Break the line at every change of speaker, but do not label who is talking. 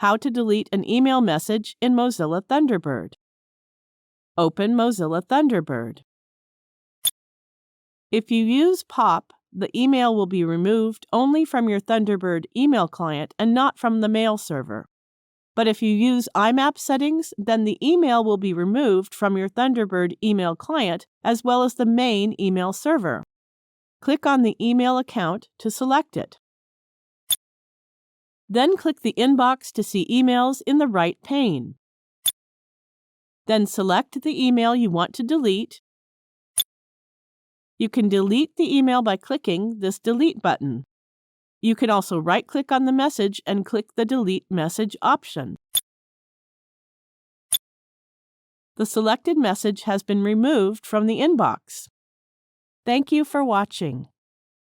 How to delete an email message in Mozilla Thunderbird. Open Mozilla Thunderbird. If you use POP, the email will be removed only from your Thunderbird email client and not from the mail server. But if you use IMAP settings, then the email will be removed from your Thunderbird email client as well as the main email server. Click on the email account to select it. Then click the inbox to see emails in the right pane. Then select the email you want to delete. You can delete the email by clicking this Delete button. You can also right-click on the message and click the Delete Message option. The selected message has been removed from the inbox. Thank you for watching.